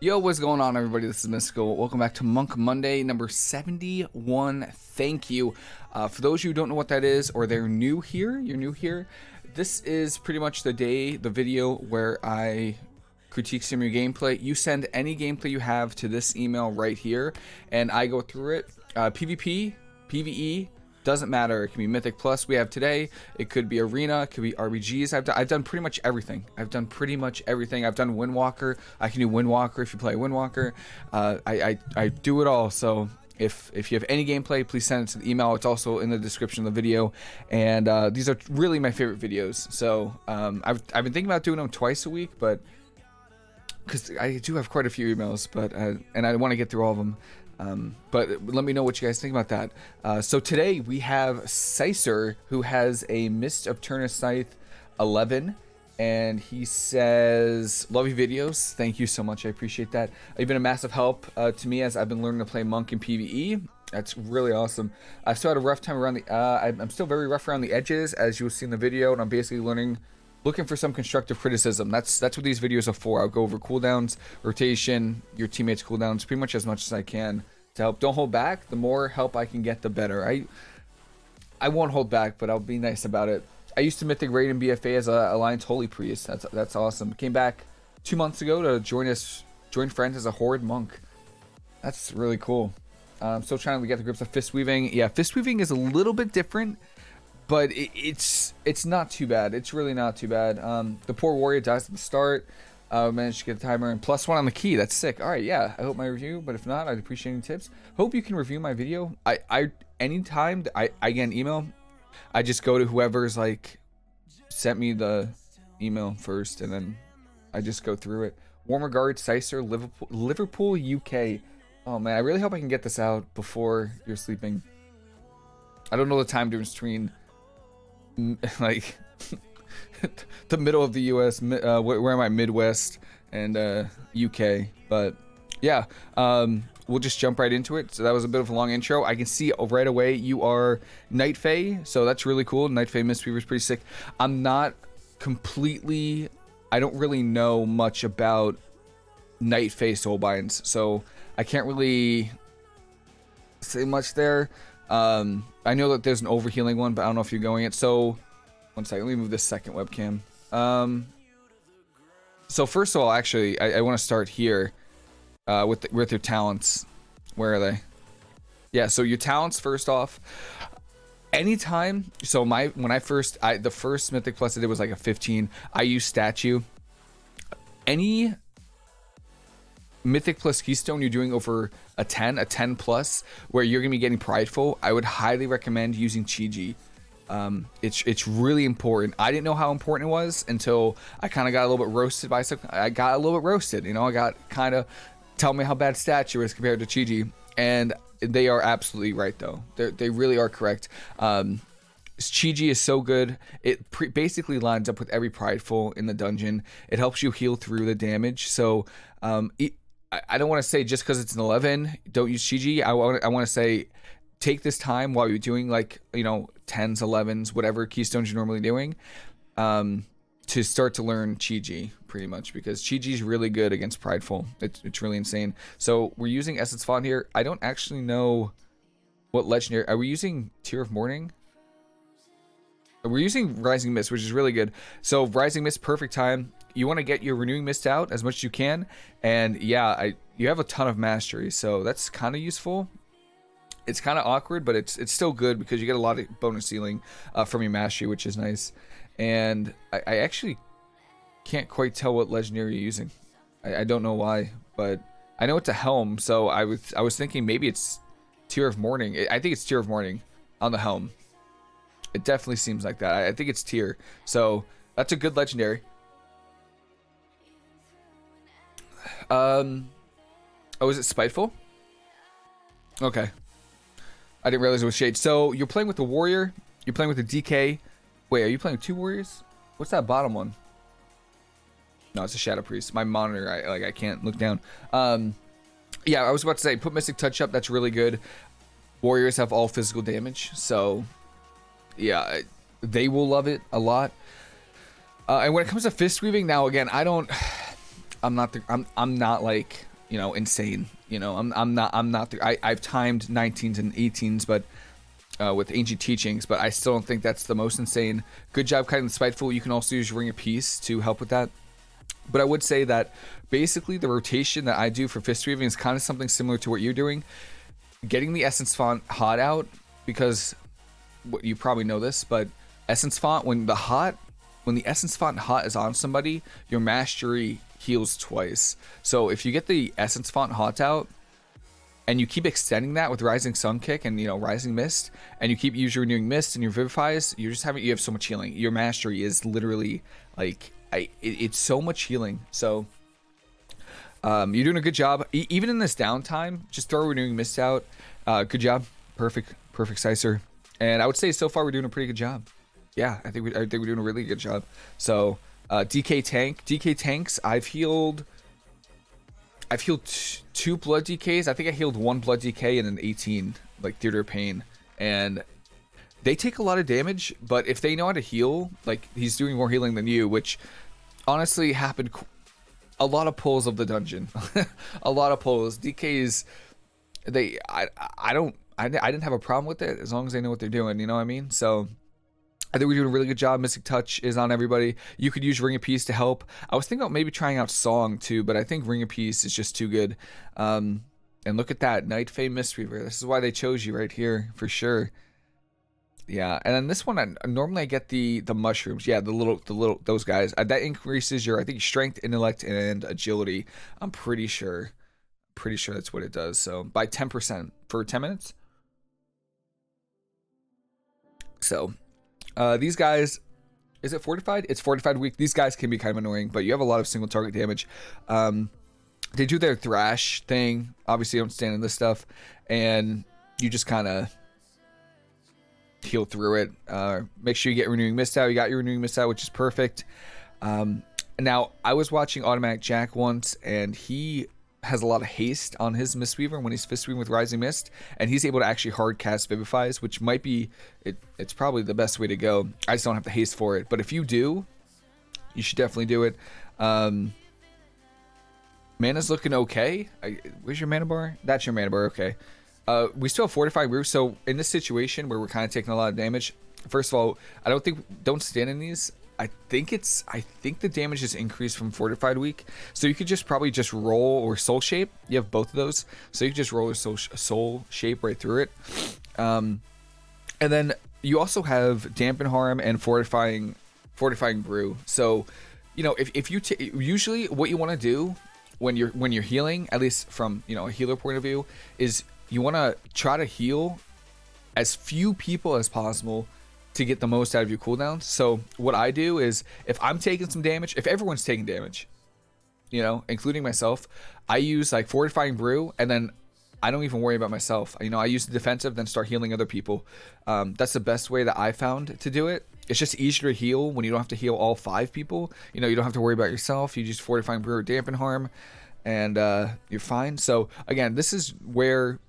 Yo, what's going on, everybody? This is Mysticall. Welcome back to Monk Monday, number 71. Thank you. For those of you who don't know what that is, or you're new here, this is pretty much the video where I critique some of your gameplay. You send any gameplay you have to this email right here, and I go through it. PvP, PvE, doesn't matter. It can be Mythic Plus we have today. It could be Arena. It could be RBGs. I've done pretty much everything. I've done Windwalker. I can do Windwalker if you play Windwalker. I do it all. So if you have any gameplay, please send it to the email. It's also in the description of the video. And these are really my favorite videos. So I've been thinking about doing them twice a week, but because I do have quite a few emails, but and I want to get through all of them. But let me know what you guys think about that. So today we have Cycor, who has a Mist of Turnus Scythe 11, and he says, love your videos. Thank you so much. I appreciate that. You've been a massive help to me as I've been learning to play Monk in PvE. That's really awesome. I still had a rough time around the, I'm still very rough around the edges, as you'll see in the video, and I'm basically looking for some constructive criticism. That's what these videos are for. I'll go over cooldowns, rotation, your teammates' cooldowns, pretty much as much as I can to help. Don't hold back. The more help I can get, the better. I won't hold back, but I'll be nice about it. I used to Mythic raid in BFA as a Alliance Holy Priest. That's awesome. Came back 2 months ago to join friends as a Horde Monk. That's really cool. I'm still trying to get the grips of fistweaving. Yeah, fistweaving is a little bit different, but it's not too bad. It's really not too bad. The poor warrior dies at the start. Managed to get a timer and +1 on the key. That's sick. All right, yeah. I hope my review, but if not, I'd appreciate any tips. Hope you can review my video. Anytime I get an email, I just go to whoever's like sent me the email first, and then I just go through it. Warm regards, Cycor, Liverpool, UK. Oh man, I really hope I can get this out before you're sleeping. I don't know the time difference between like the middle of the US, where am I, Midwest and UK, but yeah, we'll just jump right into it. So that was a bit of a long intro. I can see right away you are Night Fae, so that's really cool. Night Fae Mistweaver is pretty sick. I don't really know much about Night Fae soulbinds, so I can't really say much there. I know that there's an overhealing one, but I don't know if you're going it. So one second, let me move this second webcam. So first of all, actually, I want to start here with your talents. Where are they? Yeah, so your talents first off. Anytime, so the first Mythic Plus I did was like a 15. I used Statue. Any Mythic Plus Keystone you're doing over a 10 plus, where you're gonna be getting Prideful, I would highly recommend using Chi. It's really important. I didn't know how important it was until I kind of got a little bit roasted by something. I got a little bit roasted, you know. I got kind of tell me how bad Statue is compared to Chi, and they are absolutely right though. They really are correct. Chi is so good. It basically lines up with every Prideful in the dungeon. It helps you heal through the damage. So I don't want to say just because it's an 11 don't use Chi. I want to say take this time while you're doing, like, you know, 10s, 11s, whatever keystones you're normally doing, to start to learn Chi pretty much, because Chi is really good against Prideful. It's really insane. So we're using Essence Font here. I don't actually know what legendary. Are we using Tear of Morning? We're using Rising Mist, which is really good. So Rising Mist, perfect time. You want to get your Renewing Mist out as much as you can, and yeah, you have a ton of mastery, so that's kind of useful. It's kind of awkward, but it's still good because you get a lot of bonus healing from your mastery, which is nice. And I actually can't quite tell what legendary you're using. I don't know why, but I know it's a helm, so I was thinking maybe it's Tear of Morning. I think it's Tear of Morning on the helm. It definitely seems like that. I think it's Tear, so that's a good legendary. Oh, is it Spiteful? Okay. I didn't realize it was Shade. So you're playing with the warrior. You're playing with the DK. Wait, are you playing with 2 warriors? What's that bottom one? No, it's a Shadow Priest. My monitor, I can't look down. Yeah, I was about to say, put Mystic Touch up. That's really good. Warriors have all physical damage, so yeah, they will love it a lot. And when it comes to fistweaving, now again, I'm not like you know, insane. You know, I'm not I've timed 19s and 18s, but with ancient teachings, but I still don't think that's the most insane. Good job kiting the Spiteful. You can also use Ring of Peace to help with that. But I would say that basically the rotation that I do for fistweaving is kind of something similar to what you're doing. Getting the Essence Font hot out, because you probably know this, but Essence Font, when the Essence Font hot is on somebody, your mastery heals twice. So if you get the Essence Font hot out and you keep extending that with Rising Sun Kick and, you know, Rising Mist, and you keep using Renewing Mist and your Vivifies, you have so much healing. Your mastery is literally like it's so much healing. So you're doing a good job. Even in this downtime, just throw Renewing Mist out. Good job. Perfect Cycer. And I would say so far we're doing a pretty good job. Yeah, I think we're doing a really good job. So DK tanks, I've healed 2 blood DKs. I think I healed 1 blood DK and an 18 like Theater of Pain, and they take a lot of damage, but if they know how to heal, like he's doing more healing than you, which honestly happened a lot of pulls of the dungeon. A lot of pulls. DKs, I didn't have a problem with it as long as they know what they're doing, you know what I mean? So I think we're doing a really good job. Mystic Touch is on everybody. You could use Ring of Peace to help. I was thinking about maybe trying out Song too, but I think Ring of Peace is just too good. And look at that, Night Fae Mistweaver. This is why they chose you right here for sure. Yeah, and then this one, normally I get the mushrooms. Yeah, the little those guys. That increases your, I think, strength, intellect, and agility. I'm pretty sure that's what it does. So by 10% for 10 minutes. So these guys, is it fortified? It's fortified weak. These guys can be kind of annoying, but you have a lot of single target damage. They do their thrash thing. Obviously, you don't stand in this stuff, and you just kind of heal through it. Make sure you get Renewing Mist out. You got your Renewing Mist out, which is perfect. Now, I was watching Automatic Jack once, and he has a lot of haste on his Mistweaver when he's fistweaving with Rising Mist, and he's able to actually hard cast Vivifies, which might be, it's probably the best way to go. I just don't have the haste for it, but if you do, you should definitely do it. Mana's looking okay. Where's your mana bar? That's your mana bar, okay. We still have Fortifying Brew, so in this situation where we're kind of taking a lot of damage, first of all, don't stand in these. I think the damage is increased from Fortified Weak, so you could probably just roll, or Soul Shape. You have both of those, so you could just roll a soul Shape right through it. And then you also have Dampen Harm and Fortifying Brew. So, you know, if you usually what you want to do when you're healing, at least from, you know, a healer point of view, is you want to try to heal as few people as possible to get the most out of your cooldowns. So what I do is, if I'm taking some damage, if everyone's taking damage, you know, including myself, I use like Fortifying Brew, and then I don't even worry about myself. You know, I use the defensive, then start healing other people. That's the best way that I found to do it. It's just easier to heal when you don't have to heal all 5 people. You know, you don't have to worry about yourself. You just Fortifying Brew or Dampen Harm, and you're fine. So again, this is where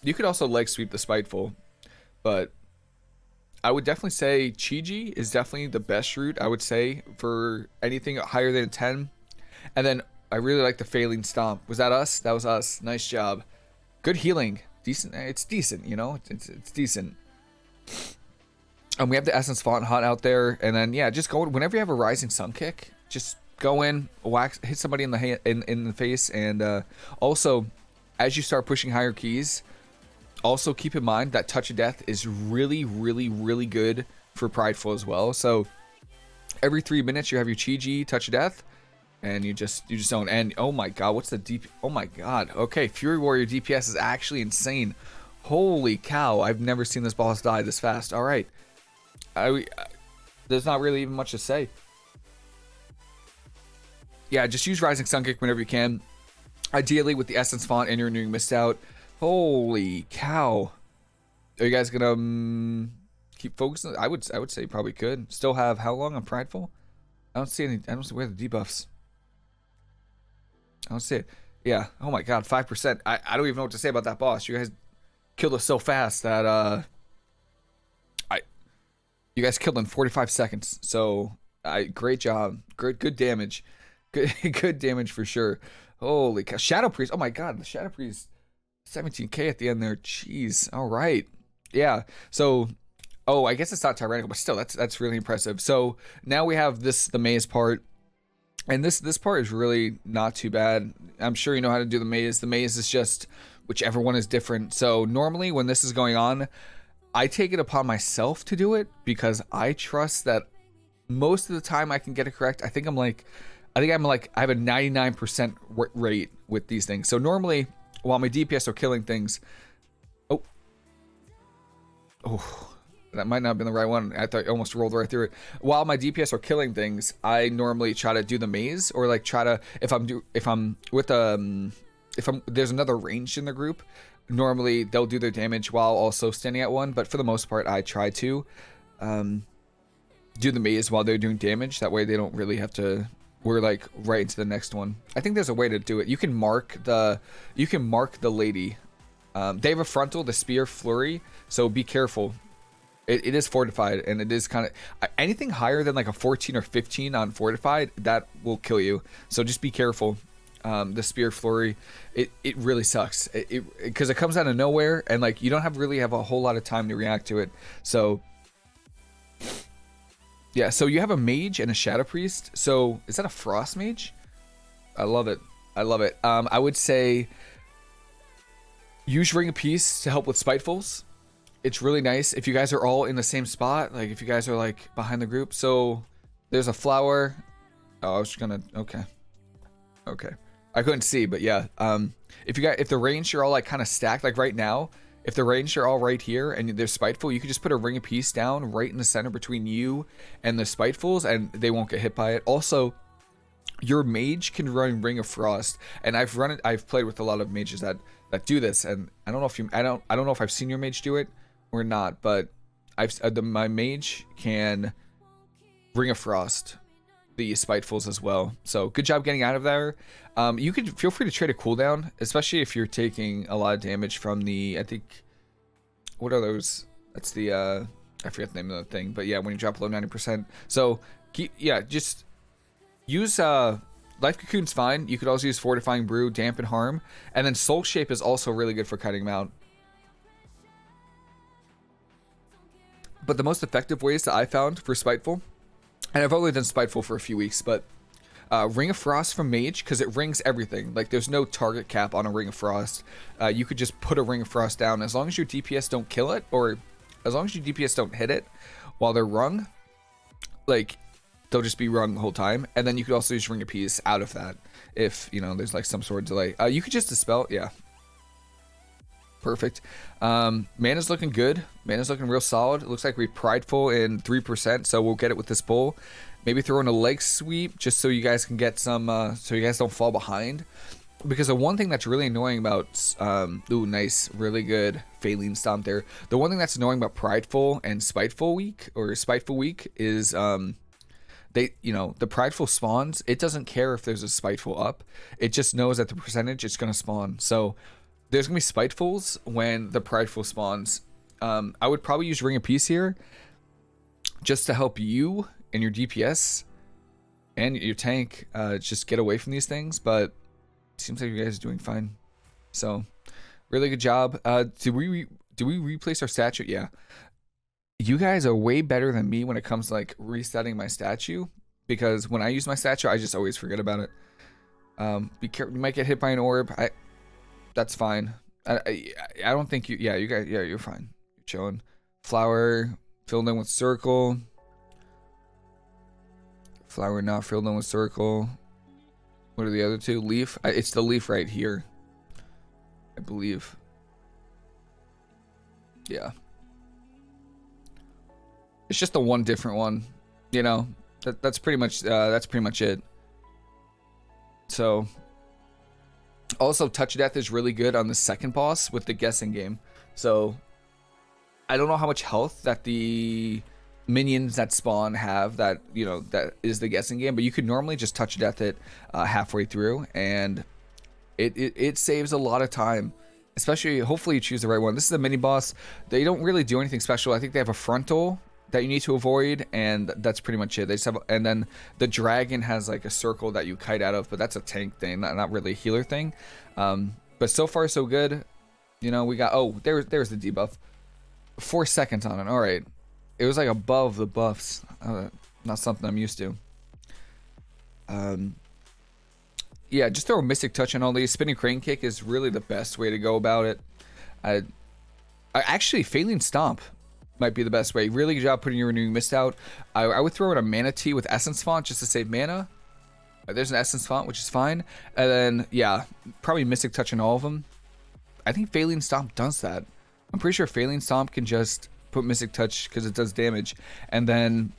you could also leg sweep the Spiteful, but I would definitely say Chi-Ji is definitely the best route, I would say, for anything higher than 10. And then I really like the Faeline Stomp. Was that us? That was us. Nice job. Good healing. Decent. It's decent, you know? It's decent. And we have the Essence Font hot out there. And then, yeah, just go, whenever you have a Rising Sun Kick, just go in, hit somebody in the face. And also, as you start pushing higher keys, also keep in mind that Touch of Death is really, really, really good for Prideful as well. So every 3 minutes you have your Chi-Ji, Touch of Death, and you just don't. And oh my god, what's the DP? Oh my god. Okay, Fury Warrior DPS is actually insane. Holy cow, I've never seen this boss die this fast. All right, there's not really even much to say. Yeah, just use Rising Sun Kick whenever you can. Ideally with the Essence Font and your Renewing Mist out. Holy cow. Are you guys gonna keep focusing? I would say probably could. Still have how long on Prideful? I don't see where the debuffs. I don't see it. Yeah. Oh my god, 5%. I don't even know what to say about that boss. You guys killed us so fast that you guys killed in 45 seconds. So great job. Good damage. Good, good damage for sure. Holy cow. Shadow Priest. Oh my god, the Shadow Priest. 17k at the end there. Jeez. All right. Yeah. So, oh, I guess it's not tyrannical, but still, that's really impressive. So now we have the maze part, and this part is really not too bad. I'm sure you know how to do the maze. The maze is just whichever one is different. So normally when this is going on, I take it upon myself to do it because I trust that most of the time I can get it correct. I have a 99% rate with these things. So normally, while my DPS are killing things, oh, that might not have been the right one. I thought I almost rolled right through it. While my DPS are killing things, I normally try to do the maze, or like try to, if there's another ranged in the group, normally they'll do their damage while also standing at one. But for the most part, I try to do the maze while they're doing damage. That way they don't really have to, we're like right into the next one. I think there's a way to do it. You can mark the lady. They have a frontal, the spear flurry, so be careful. It is fortified, and it is kind of anything higher than like a 14 or 15 on fortified, that will kill you. So just be careful. The spear flurry, it really sucks because it comes out of nowhere, and like you don't really have a whole lot of time to react to it. So yeah, so you have a mage and a shadow priest. So is that a frost mage? I love it. I love it. I would say use Ring of Peace to help with Spitefuls. It's really nice if you guys are all in the same spot, like if you guys are like behind the group. So there's a flower. Oh, I was gonna, okay. I couldn't see, but yeah. If the range are all like kind of stacked, like right now, if the range are all right here and there's Spiteful, you could just put a Ring of Peace down right in the center between you and the Spitefuls, and they won't get hit by it. Also, your mage can run Ring of Frost, and I've played with a lot of mages that do this, and I don't know if I've seen your mage do it or not, but my mage can Ring of Frost the Spitefuls as well. So good job getting out of there. You could feel free to trade a cooldown, especially if you're taking a lot of damage from the, I think, what are those? That's the I forget the name of the thing, but yeah, when you drop below 90%. So just use Life Cocoon's fine. You could also use Fortifying Brew, Dampen Harm, and then Soul Shape is also really good for cutting them out. But the most effective ways that I found for Spiteful, and I've only done Spiteful for a few weeks, but Ring of Frost from Mage, because it rings everything. Like, there's no target cap on a Ring of Frost. You could just put a Ring of Frost down. As long as your DPS don't kill it, or as long as your DPS don't hit it while they're rung, like, they'll just be rung the whole time. And then you could also use Ring of Peace out of that if, you know, there's like some sort of delay. You could just dispel, yeah. Perfect. Mana's looking good. Mana's looking real solid. It looks like we're Prideful in 3%, so we'll get it with this bowl. Maybe throw in a leg sweep just so you guys can get some, so you guys don't fall behind. Because the one thing that's really annoying about, ooh, nice, really good Faeline Stomp there. The one thing that's annoying about Prideful and Spiteful Week, or Spiteful Week, is the Prideful spawns. It doesn't care if there's a Spiteful up. It just knows that the percentage it's gonna spawn. So there's gonna be Spitefuls when the Prideful spawns. I would probably use Ring of Peace here, just to help you and your DPS and your tank just get away from these things. But it seems like you guys are doing fine. So really good job. Do we replace our statue? Yeah. You guys are way better than me when it comes to like resetting my statue, because when I use my statue, I just always forget about it. Be careful. You might get hit by an orb. That's fine. I don't think you. Yeah, you guys. Yeah, you're fine. You're chilling. Flower filled in with circle. Flower not filled in with circle. What are the other two? Leaf. It's the leaf right here, I believe. Yeah. It's just the one different one. You know. That's pretty much. That's pretty much it. So. Also, Touch of Death is really good on the second boss with the guessing game. So, I don't know how much health that the minions that spawn have that, you know, that is the guessing game. But you could normally just Touch of Death it halfway through. And it saves a lot of time. Especially, hopefully you choose the right one. This is a mini boss. They don't really do anything special. I think they have a frontal that you need to avoid, and that's pretty much it. They just have, and then the dragon has like a circle that you kite out of, but that's a tank thing, not really a healer thing. But so far so good. You know, we got, oh, there's the debuff. 4 seconds on it. All right, it was like above the buffs. Not something I'm used to. Yeah, just throw a Mystic Touch on all these. Spinning Crane Kick is really the best way to go about it. I actually, Faeline Stomp might be the best way. Really good job putting your Renewing Mist out. I would throw in a Mana Tea with Essence Font just to save mana. There's an Essence Font, which is fine. And then, yeah, probably Mystic Touch on all of them. I think Faeline Stomp does that. I'm pretty sure Faeline Stomp can just put Mystic Touch because it does damage. And then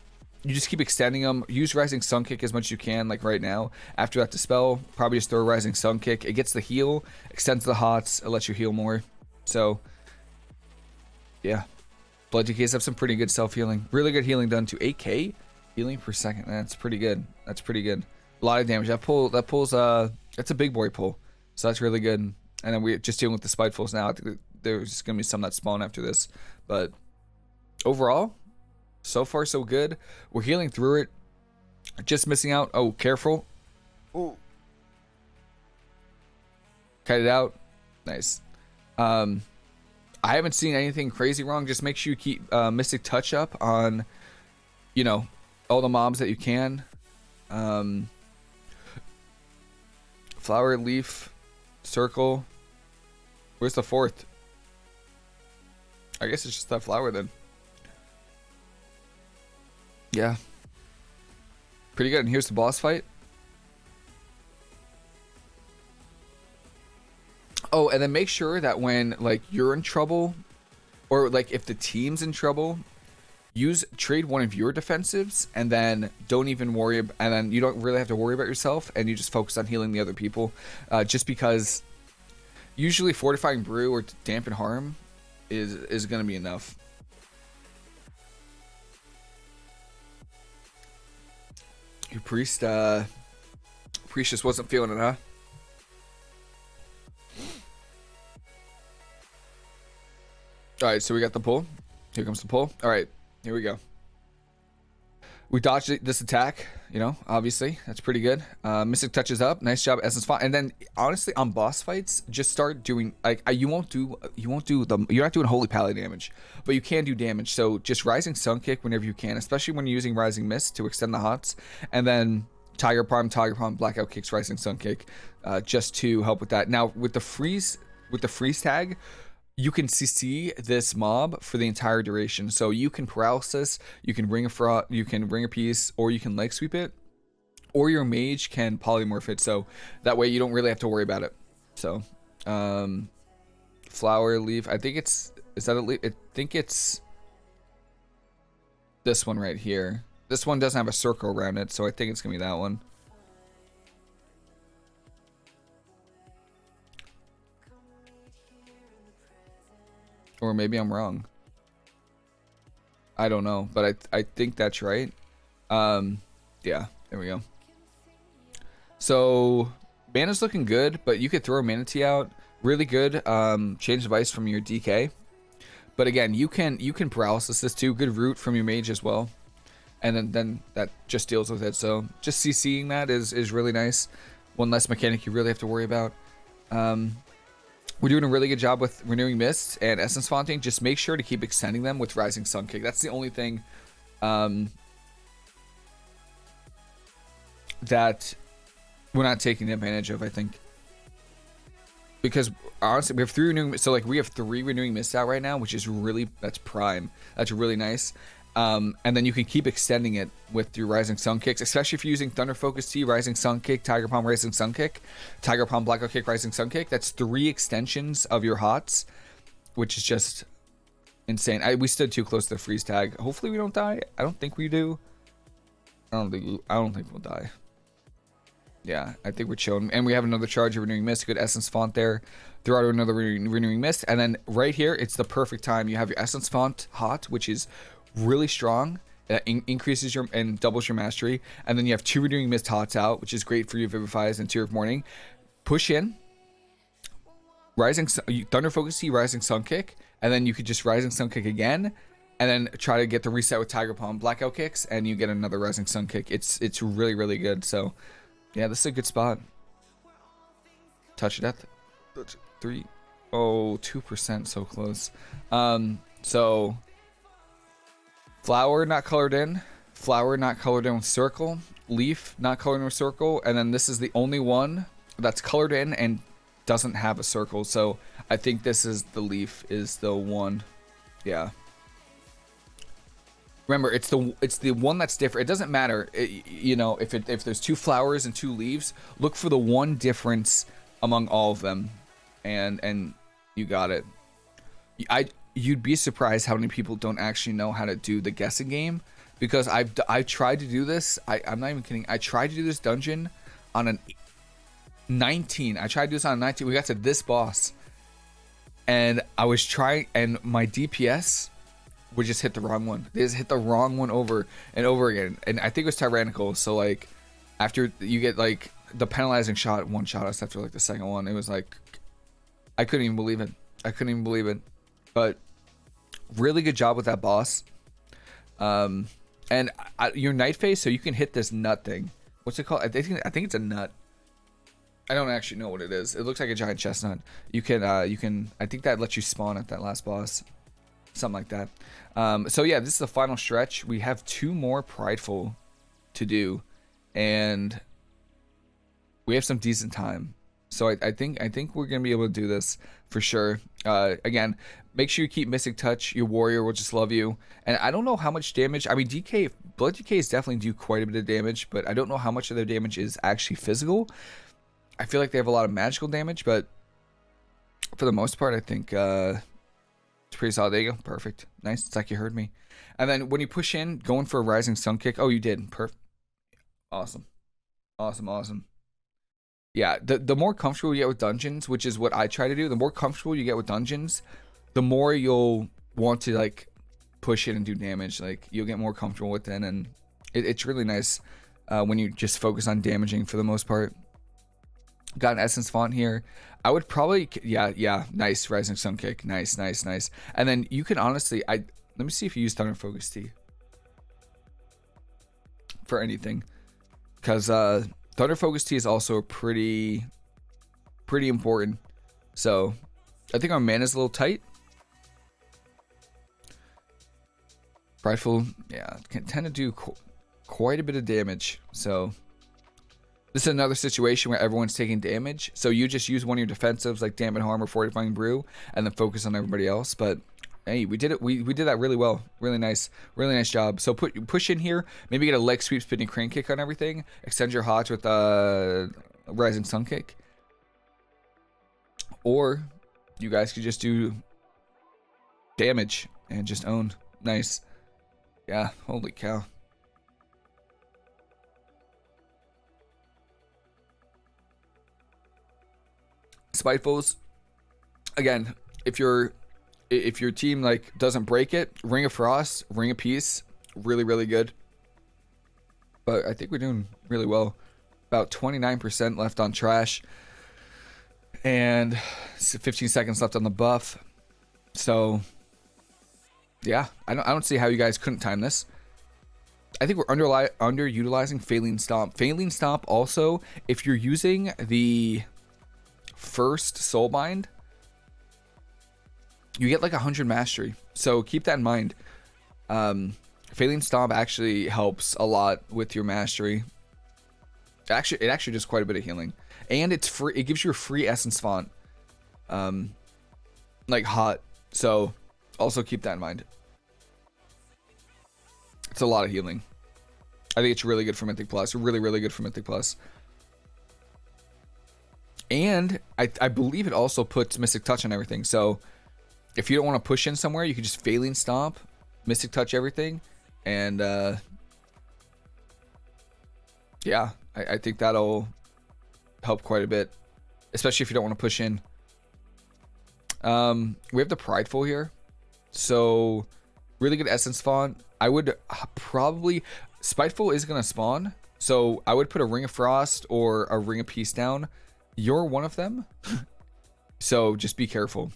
you just keep extending them. Use Rising Sun Kick as much as you can, like right now. After that dispel, probably just throw a Rising Sun Kick. It gets the heal, extends the hots, it lets you heal more. So, yeah. Blood DKs have some pretty good self-healing. Really good healing done to 8k healing per second. That's pretty good. That's pretty good. A lot of damage. That pulls, that's a big boy pull. So that's really good. And then we're just dealing with the Spitefuls now. There's just going to be some that spawn after this. But overall, so far so good. We're healing through it. Just missing out. Oh, careful. Ooh. Cut it out. Nice. I haven't seen anything crazy wrong. Just make sure you keep Mystic Touch up on, you know, all the mobs that you can. Flower, leaf, circle. Where's the fourth? I guess it's just that flower then. Yeah. Pretty good. And here's the boss fight. Oh, and then make sure that when like you're in trouble, or like if the team's in trouble, trade one of your defensives, and then don't even worry. And then you don't really have to worry about yourself, and you just focus on healing the other people. Just because usually Fortifying Brew or Dampen Harm is going to be enough. Your priest just wasn't feeling it, huh? Alright, so we got the pull. Here comes the pull. Alright, here we go. We dodged this attack, you know, obviously. That's pretty good. Mystic Touches up. Nice job, Essence Font. And then, honestly, on boss fights, just start doing, like, you're not doing Holy Pally damage, but you can do damage. So just Rising Sun Kick whenever you can, especially when you're using Rising Mist to extend the hots. And then Tiger Palm, Blackout Kicks, Rising Sun Kick, just to help with that. Now, with the freeze tag, you can CC this mob for the entire duration. So you can paralysis, you can ring a piece, or you can leg sweep it, or your mage can polymorph it. So that way you don't really have to worry about it. So, flower, leaf. I think is that a leaf? I think it's this one right here. This one doesn't have a circle around it, so I think it's gonna be that one. Or maybe I'm wrong. I don't know, but I think that's right. Yeah, there we go. So mana's looking good, but you could throw a Mana Tea out. Really good. Change device from your DK. But again, you can paralysis this too. Good root from your mage as well. And then that just deals with it. So just CCing that is really nice. One less mechanic you really have to worry about. We're doing a really good job with Renewing Mist and Essence Fonting. Just make sure to keep extending them with Rising Sun Kick. That's the only thing that we're not taking advantage of, I think. Because honestly, we have 3 Renewing Mist. So like we have 3 Renewing Mist out right now, which is that's prime. That's really nice. And then you can keep extending it with your Rising Sun Kicks, especially if you're using Thunder Focus Tea, Rising Sun Kick, Tiger Palm, Rising Sun Kick, Tiger Palm, Blackout Kick, Rising Sun Kick. That's 3 extensions of your hots, which is just insane. We stood too close to the freeze tag. Hopefully we don't die. I don't think we do. I don't think we'll die. Yeah, I think we're chilling. And we have another charge of Renewing Mist. Good Essence Font there. Throw out another Renewing Mist. And then right here, it's the perfect time. You have your Essence Font hot, which is really strong. That increases your and doubles your mastery. And then you have 2 Renewing Mist hots out, which is great for your Vivifies and Tear of Morning. Push in. Thunder Focus Tea, Rising Sun Kick. And then you could just Rising Sun Kick again. and then try to get the reset with Tiger Palm blackout kicks, and you get another Rising Sun kick. It's really, really good. So yeah, this is a good spot. Touch of death. 3. Oh, 2%, so close. So flower not colored in, flower not colored in with circle, leaf not colored in with circle, and then this is the only one that's colored in and doesn't have a circle. So I think this is the leaf is the one. Yeah. Remember, it's the one that's different. It doesn't matter, you know, if there's 2 flowers and 2 leaves, look for the one difference among all of them, and you got it. You'd be surprised how many people don't actually know how to do the guessing game, because I've tried to do this. I'm not even kidding. I tried to do this dungeon on an 19. I tried to do this on a 19. We got to this boss, and I was trying, and my DPS would just hit the wrong one. They just hit the wrong one over and over again. And I think it was tyrannical. So like, after you get like the penalizing shot, one shot us after like the second one, it was like, I couldn't even believe it. I couldn't even believe it. But really good job with that boss. And your night phase, so you can hit this nut thing. What's it called? I think it's a nut. I don't actually know what it is. It looks like a giant chestnut. You can I think that lets you spawn at that last boss. Something like that. So yeah, this is the final stretch. We have 2 more Prideful to do, and we have some decent time. So I think we're gonna be able to do this for sure. Again, make sure you keep Mystic Touch. Your warrior will just love you. And I don't know how much damage. I mean, blood DKs definitely do quite a bit of damage, but I don't know how much of their damage is actually physical. I feel like they have a lot of magical damage, but for the most part, I think it's pretty solid. There you go. Perfect. Nice. It's like you heard me. And then when you push in, going for a Rising Sun kick. Oh, you did. Perfect. Awesome. Awesome. Awesome. Yeah, the more comfortable you get with dungeons, which is what I try to do, the more comfortable you get with dungeons, the more you'll want to like push it and do damage. Like you'll get more comfortable with it, and it's really nice when you just focus on damaging for the most part. Got an essence font here. I would probably, yeah, nice Rising Sun kick. Nice. And then you can honestly, let me see if you use Thunder Focus Tea for anything, because Thunder Focus Tea is also pretty important. So I think our mana's a little tight. Prideful, yeah, can tend to do quite a bit of damage. So this is another situation where everyone's taking damage. So you just use one of your defensives like Dampen Harm or Fortifying Brew, and then focus on everybody else. But hey, we did it. We did that really well. Really nice job. So push in here. Maybe get a leg sweep, spinning crane kick on everything. Extend your Hotch with a Rising Sun kick. Or you guys could just do damage and just own. Nice. Yeah. Holy cow. Spitefuls. Again, if your team like doesn't break it, Ring of Frost, Ring of Peace, really good. But I think we're doing really well. About 29% left on trash, and 15 seconds left on the buff. So yeah, I don't see how you guys couldn't time this. I think we're underutilizing Faeline Stomp. Faeline Stomp also, if you're using the first Soulbind, you get like 100 mastery. So keep that in mind. Faeline Stomp actually helps a lot with your mastery. It actually does quite a bit of healing, and it's free. It gives you a free essence font, like hot. So also keep that in mind. It's a lot of healing. I think it's really good for Mythic Plus. Really good for Mythic Plus. And I believe it also puts Mystic Touch on everything. So if you don't want to push in somewhere, you can just Faeline Stomp, Mystic Touch everything, and yeah, I think that'll help quite a bit, especially if you don't want to push in. We have the Prideful here, so really good essence font. I would probably, Spiteful is gonna spawn, so I would put a Ring of Frost or a Ring of Peace down. You're one of them, so just be careful.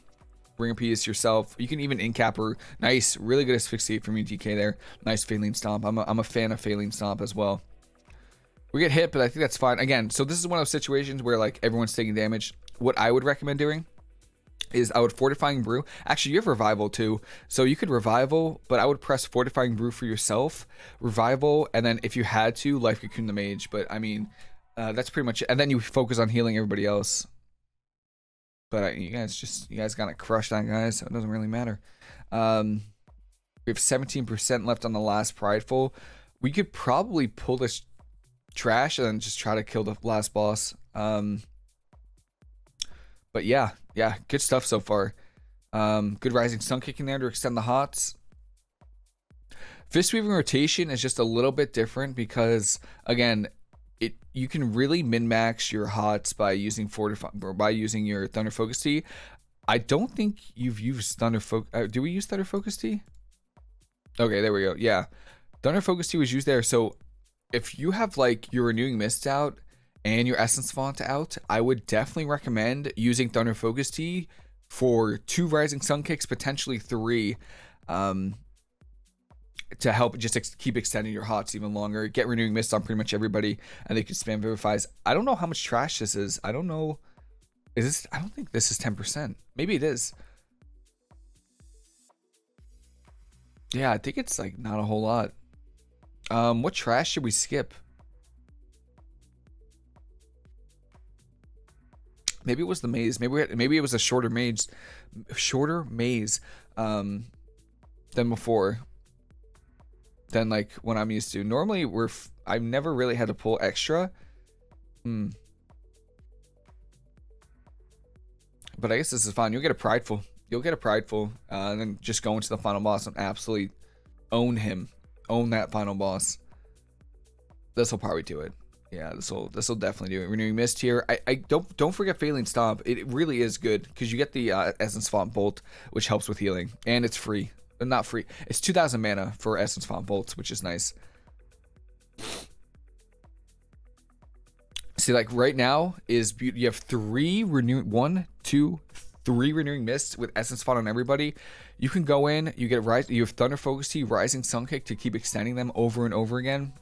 Ring of Peace yourself. You can even in-cap her. Nice. Really good asphyxiate from you, DK there. Nice Faeline Stomp. I'm a fan of Faeline Stomp as well. We get hit, but I think that's fine. Again, so this is one of those situations where like everyone's taking damage. What I would recommend doing is I would Fortifying Brew. Actually, you have Revival too. So you could Revival, but I would press Fortifying Brew for yourself. Revival, and then if you had to, Life Cocoon the Mage. But I mean, that's pretty much it. And then you focus on healing everybody else. But you guys gotta crush that, guys. So it doesn't really matter. We have 17% left on the last Prideful. We could probably pull this trash and then just try to kill the last boss. But yeah, good stuff so far. Good Rising Sun Kick in there to extend the hots. Fistweaving rotation is just a little bit different because again, you can really min-max your hots by using your Thunder Focus Tea. I don't think you've used Thunder Focus. Do we use Thunder Focus Tea? Okay, there we go. Yeah, Thunder Focus Tea was used there. So if you have like your Renewing Mist out and your Essence Font out, I would definitely recommend using Thunder Focus Tea for 2 Rising Sun Kicks, potentially 3. To help just keep extending your hots even longer. Get Renewing Mist on pretty much everybody, and they can spam Vivifies. I don't know how much trash this is. I don't know. Is this? I don't think this is 10%. Maybe it is. Yeah, I think it's like not a whole lot. What trash should we skip? Maybe it was the maze. Maybe it was a shorter maze than before. Than like when I'm used to. Normally I've never really had to pull extra. But I guess this is fine. You'll get a Prideful. And then just go into the final boss and absolutely own him. Own that final boss. This will probably do it. Yeah, this will definitely do it. Renewing Mist here. I don't forget Faeline Stomp. It really is good because you get the Essence Font Bolt, which helps with healing, and it's free. Not free. It's 2,000 mana for Essence Font Bolts, which is nice. See, like right now is you have 3 renewing Mists with Essence Font on everybody. You can go in, you have Thunder Focus Tea, Rising Sun Kick to keep extending them over and over again.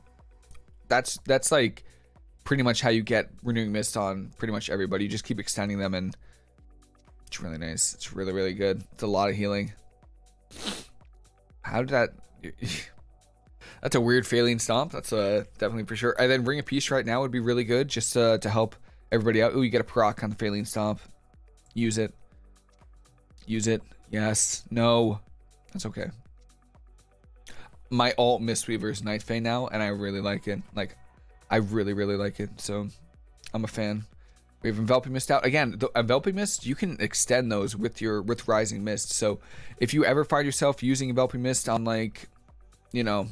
That's like pretty much how you get Renewing Mist on pretty much everybody. You just keep extending them, and it's really nice. It's really, really good. It's a lot of healing. How did that? That's a weird Faeline Stomp. That's definitely for sure. And then Ring of Peace right now would be really good just to help everybody out. Oh, you get a proc on the Faeline Stomp. Use it. Yes. No. That's okay. My alt Mistweaver is Night Fae now, and I really like it. Like, I really, really like it. So, I'm a fan. We have Enveloping Mist out. Again, the Enveloping Mist, you can extend those with Rising Mist. So if you ever find yourself using Enveloping Mist on like, you know,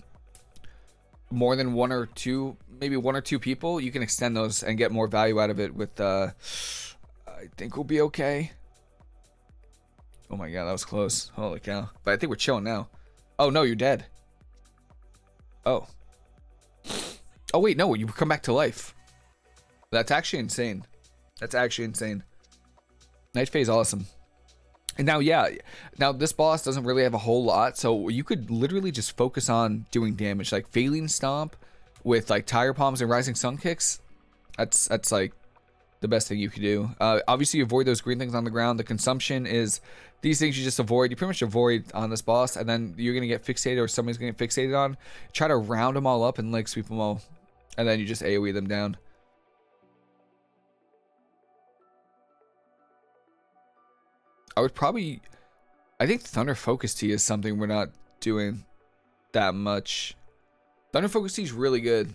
more than 1 or 2, maybe 1 or 2 people, you can extend those and get more value out of it with, I think we'll be okay. Oh my god, that was close. Holy cow. But I think we're chilling now. Oh no, you're dead. Oh. Oh wait, no, you come back to life. That's actually insane. Night Fae is awesome. And now, yeah, this boss doesn't really have a whole lot, so you could literally just focus on doing damage, like Faeline Stomp with like Tire Palms and Rising Sun Kicks. That's like the best thing you could do. Obviously, avoid those green things on the ground. The consumption is these things you just avoid. You pretty much avoid on this boss, and then you're gonna get fixated, or somebody's gonna get fixated on. Try to round them all up and like sweep them all, and then you just AoE them down. I think Thunder Focus Tea is something we're not doing that much. Thunder Focus Tea is really good.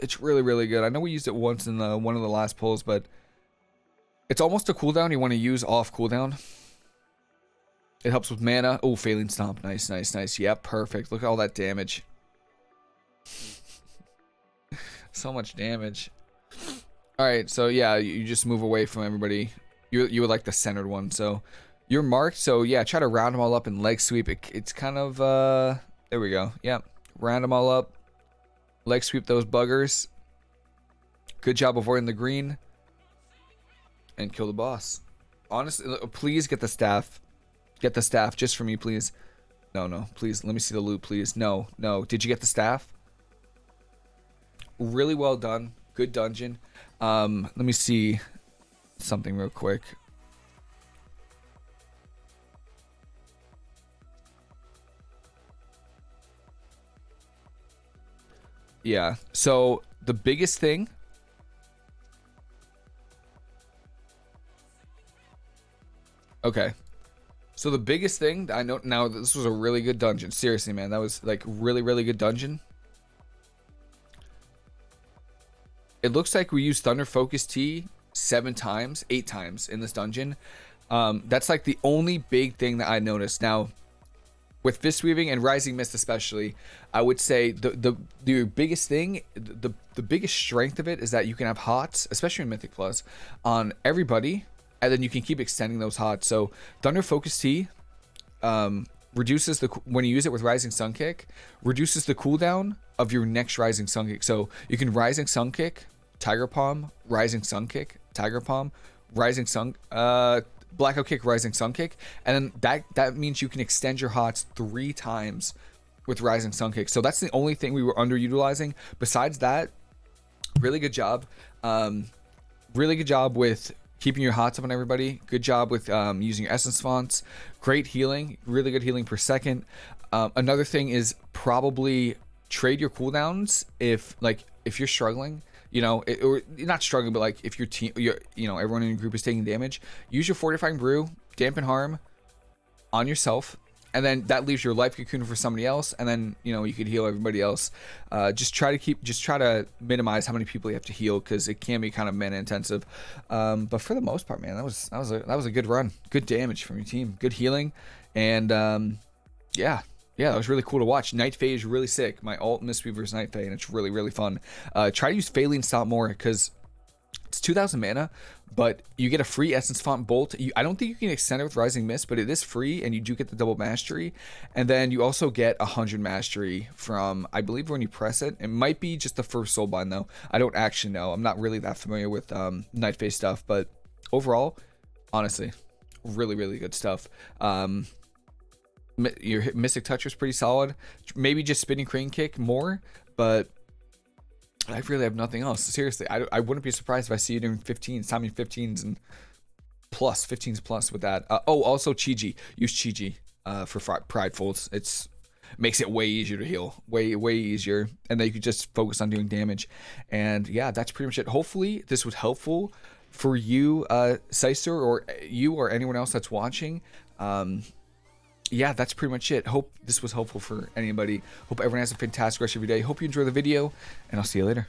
It's really, really good. I know we used it once in one of the last pulls, but it's almost a cooldown you want to use off cooldown. It helps with mana. Oh, Faeline Stomp. Nice, nice, nice. Yep, perfect. Look at all that damage. So much damage. Alright, so yeah, you just move away from everybody. You were like the centered one, so you're marked. So yeah, try to round them all up and leg sweep. It's kind of there we go. Yep, round them all up, leg sweep those buggers. Good job avoiding the green, and kill the boss. Honestly, please get the staff. Get the staff just for me, please. No, no, please. Let me see the loot, please. No, no. Did you get the staff? Really well done. Good dungeon. Let me see something real quick. Yeah. So the biggest thing. Okay. So the biggest thing I know now, this was a really good dungeon. Seriously, man, that was like really, really good dungeon. It looks like we used Thunder Focus Tea 8 times in this dungeon. That's like the only big thing that I noticed. Now, with fistweaving and Rising Mist especially, I would say the biggest thing, the biggest strength of it is that you can have hots, especially in Mythic Plus, on everybody. And then you can keep extending those hots. So Thunder Focus Tea reduces the, when you use it with Rising Sun Kick, reduces the cooldown of your next Rising Sun Kick. So you can Rising Sun Kick, Tiger Palm, Rising Sun Kick, Tiger Palm, Rising Sun, Blackout Kick, Rising Sun Kick, and then that means you can extend your hots 3 times with Rising Sun Kick. So that's the only thing we were underutilizing. Besides that, really good job. Really good job with keeping your hots up on everybody. Good job with using your essence fonts. Great healing, really good healing per second. Another thing is probably trade your cooldowns if you're struggling, you know, or you're not struggling, but like if your team, you know, everyone in your group is taking damage, use your Fortifying Brew, dampen harm on yourself, and then that leaves your life cocoon for somebody else, and then, you know, you could heal everybody else. Just try to minimize how many people you have to heal, because it can be kind of mana intensive. But for the most part, man, that was a good run, good damage from your team, good healing, and yeah, that was really cool to watch. Night Fae is really sick. My alt Mistweaver is Night Fae, and it's really, really fun. Try to use Faeline Stomp more, because it's 2,000 mana, but you get a free Essence Font Bolt. I don't think you can extend it with Rising Mist, but it is free, and you do get the double mastery. And then you also get 100 mastery from, I believe, when you press it. It might be just the first soulbind, though. I don't actually know. I'm not really that familiar with Night Fae stuff, but overall, honestly, really, really good stuff. Your Mystic Touch was pretty solid. Maybe just Spinning Crane Kick more, but I really have nothing else. Seriously, I wouldn't be surprised if I see you doing 15s, timing 15s and plus 15s plus with that. Oh, also Chi-Ji. Use Chi-Ji for Prideful. It's makes it way easier to heal, way easier, and then you could just focus on doing damage. And yeah, that's pretty much it. Hopefully this was helpful for you, Cycor, or you or anyone else that's watching. Yeah, that's pretty much it. Hope this was helpful for anybody. Hope everyone has a fantastic rest of your day. Hope you enjoy the video, and I'll see you later.